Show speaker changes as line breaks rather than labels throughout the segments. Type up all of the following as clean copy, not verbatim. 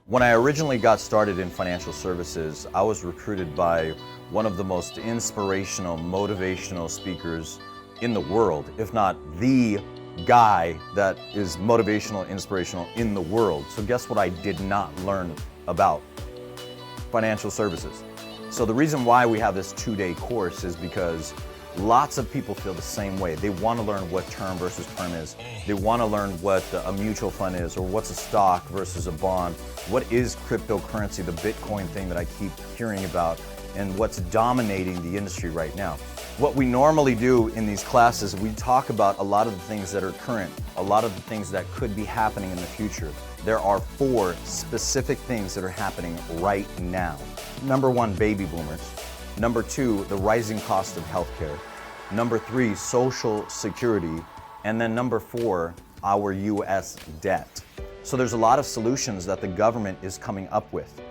When I originally got started in financial services, I was recruited by one of the most inspirational, motivational speakers in the world, if not the guy that is motivational, inspirational in the world. So guess what I did not learn about? Financial services. So the reason why we have this 2-day course is because lots of people feel the same way. They want to learn what term versus perm is. They want to learn what a mutual fund is, or what's a stock versus a bond. What is cryptocurrency, the Bitcoin thing that I keep hearing about, and what's dominating the industry right now. What we normally do in these classes, we talk about a lot of the things that are current, a lot of the things that could be happening in the future. There are 4 specific things that are happening right now. Number 1, baby boomers. Number 2, the rising cost of healthcare. Number 3, Social Security. And then number 4, our US debt. So there's a lot of solutions that the government is coming up with.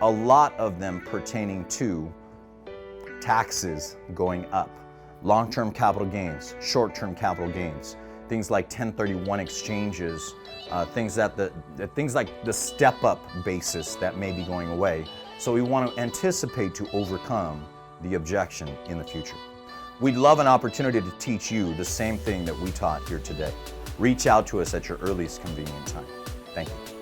A lot of them pertaining to taxes going up, long-term capital gains, short-term capital gains, things like 1031 exchanges, things like the step-up basis that may be going away. So we want to anticipate to overcome the objection in the future. We'd love an opportunity to teach you the same thing that we taught here today. Reach out to us at your earliest convenient time. Thank you.